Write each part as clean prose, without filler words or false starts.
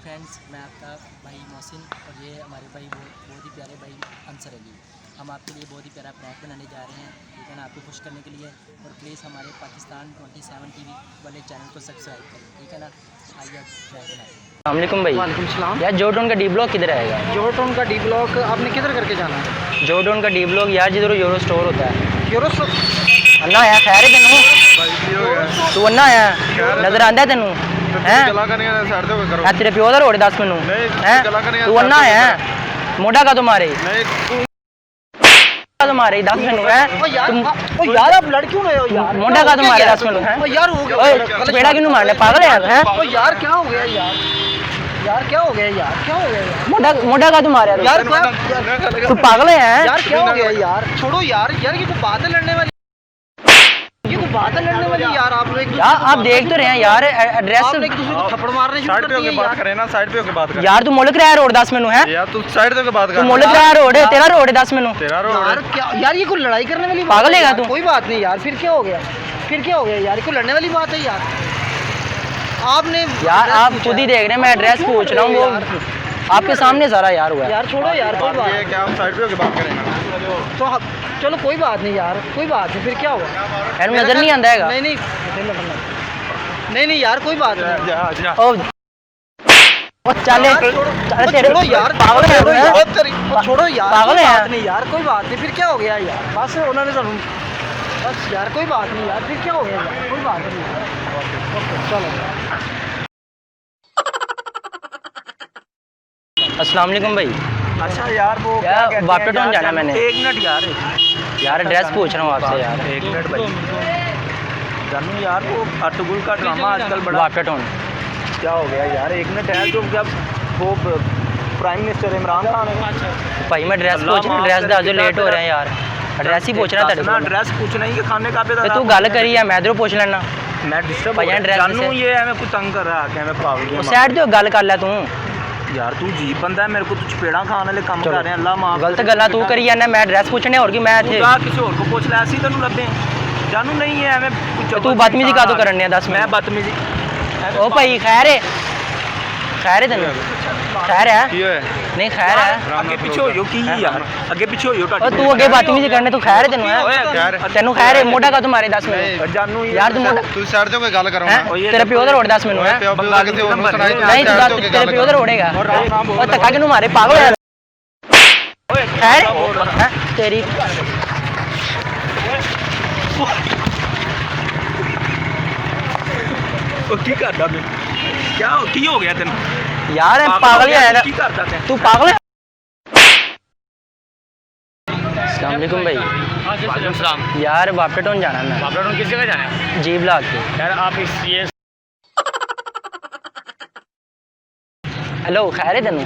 Friends, मैं आपका भाई मोहसिन और ये हमारे भाई बहुत ही प्यारे भाई अंसर अली। हम आपके लिए बहुत ही प्यारा प्रैंक बनाने जा रहे हैं, ठीक है ना, आपको खुश करने के लिए। और प्लीज़ हमारे पाकिस्तान 27 टीवी वाले चैनल को सब्सक्राइब करें, ठीक है ना। आइए प्रैंक बनाते हैं। अस्सलाम भाई। वालेकुम सलाम। यार जोटोन का डी ब्लॉक किधर आएगा? जोटोन का डी ब्लॉक आपने किधर करके जाना है? जोटोन का डी ब्लॉक यार जिधर यूरो स्टोर होता है। Euro store? अन्ना आया खैर है तेनू? तू अन्ना आया नजर आंदा तेनू हैं? तेरे प्यो दा रोड दस मैनू हैं? तू अन्ना आया मोटा का तुम्हारे तुम्हारे दस मैनू है यार आप लड़ क्यों रहे हो यार? मोटा का तुम्हारे दस मैनू है यार हो गया चपेड़ा किनू मारने पागल है हैं? यार क्या हो गया यार? यार क्या हो गया यार? क्या हो गया यार? मोटा का तुम्हारे यार तू पागल है यार? क्या हो गया यार? छोड़ो यार। यार ये कोई बात है लड़ने वाली? ये कोई बात है लड़ने वाली यार? आप लोग यार आप देख तो रहे हैं यार एड्रेस आप एक दूसरे को थप्पड़ मारने शुरू करते हैं बात करें ना, साइड पे होके बात कर यार। तू मुल्क रहा रोड दस मैनू है यार, तू साइड पे होके बात कर। तू मुल्क रहा रोड है तेरा रोड है दस मैनू तेरा रोड यार क्या यार? ये कोई लड़ाई करने वाली बात पागल है तू? कोई बात नहीं यार। फिर क्या हो गया? फिर क्या हो गया यार? ये कोई लड़ने वाली बात है यार? आपने यार आप खुद ही देख रहे हैं, मैं एड्रेस पूछ रहा हूँ, वो आपके सामने सारा यार हुआ है। यार छोड़ो यार, कोई बात ये क्या हम साइड पे होके बात करें ना? तो चलो कोई बात नहीं यार, कोई बात नहीं। फिर क्या हुआ यार नजर नहीं आंदा है? नहीं नहीं यार, कोई बात नहीं। ओ चले तेरे छोड़ो यार, पागल है छोड़ो यार, पागल कोई है बात नहीं यार, कोई बात नहीं। फिर क्या हो गया यार? बस उन्होंने तो बस यार, कोई बात नहीं यार। फिर क्या हो गया यार? कोई बात नहीं यार। चलो अस्सलाम वालेकुम भाई। अच्छा यार, वो यार वापस टाउन जाना मैंने। एक मिनट यार, यार एड्रेस पूछ रहा हूँ आपसे यार। एक मिनट भाई जानू यार, वो अटगुल का ड्रामा आजकल बड़ा वापस टाउन क्या हो गया यार? एक मिनट है, जो जब वो प्राइम मिनिस्टर इमरान खान है भाई मैं एड्रेस पूछ रहा हूँ, एड्रेस दा जो लेट हो रहे हैं यार। एड्रेस ही पूछ रहा था तेरे एड्रेस पूछना ही कि खाने का को तू गल करी है, मैं इधरों पूछ लेना। मैं डिस्टर्ब भाई एड्रेस जानू, ये हमें कुछ तंग कर रहा है क्या? मैं पागल साइड ते गल कर ले तू यार, तू जी बंदा है, मेरे को तू चपेड़ा खाने वाले काम कर रहे हैं। अल्लाह माफ। गलत गल्ला तू करी जाना, मैं एड्रेस पूछने और की मैं थे किसी और को पूछ ले, ऐसी तेन लभे जानू नहीं है हमें। तू बदतमीजी का तो करने दस मैं बदतमीजी ओ भाई खैर है तेन खैर है नहीं खैर है आगे पीछे हो की यार, आगे पीछे हो तू अगे बदतमीजी करने तू खैर है तेनू खैर है मोटा का तुम्हारे दस मिनट जानू यार तू मोटा तू साइड से कोई गल करो तेरे प्यो दा रोड दस मिनट है नहीं तेरे प्यो दा रोडेगा और धक्का किनू मारे पागल है खैर तेरी की करदा मैं क्या की हो गया तेन यार पागल है की करदा तू पागल है। अस्सलाम वालेकुम भाई। वालेकुम सलाम। यार वापस टाउन जाना है। वापस टाउन किस जगह जाना है? जी ब्लॉक के। यार आप इस ये हेलो खैर है तेनू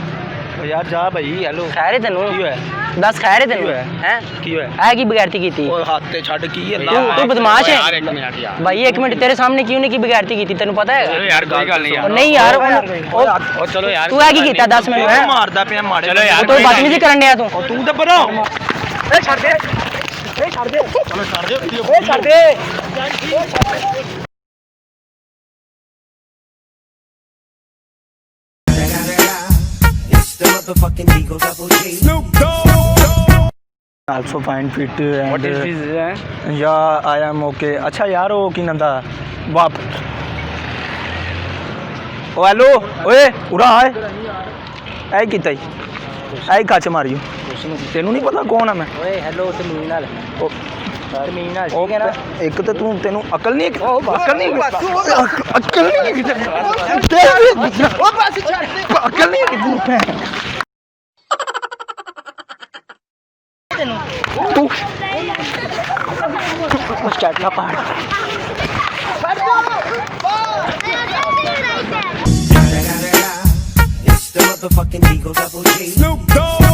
यार जा भाई। हेलो खैर है तेनू की है? दस खैर है तेनू हैं की है? है की बगैरती की थी? ओए हाथ ते छड़ की है तू बदमाश यार है एक मिनट यार। भाई एक मिनट तेरे सामने क्यों नहीं की बगैरती की थी तेनू पता है? चलो यार कोई गल नहीं यार। नहीं यार और चलो यार तू है की कीता 10 मिनट है मारदा पे मारे। चलो यार तो बदतमीजी करन दिया तू तू ते परो ए छड़ दे, ए छड़ दे, चलो छड़ दे वीडियो ए छड़ दे। also fine fit and What is this? yeah I am okay। अच्छा यार वो की नंदा वाप ओ हेलो ओए उरा आए ऐ कीता ही ऐ काच मारियो तेनू नहीं पता कौन है मैं? ओए हेलो तमीन नाल ओ तमीन नाल ओ ठीक है ना? एक तो तू तेनू अकल नहीं अकल नहीं अकल नहीं अकल नहीं तू चटना पहाड़ It's the motherfucking Eagle Double G. Snoop Dogg.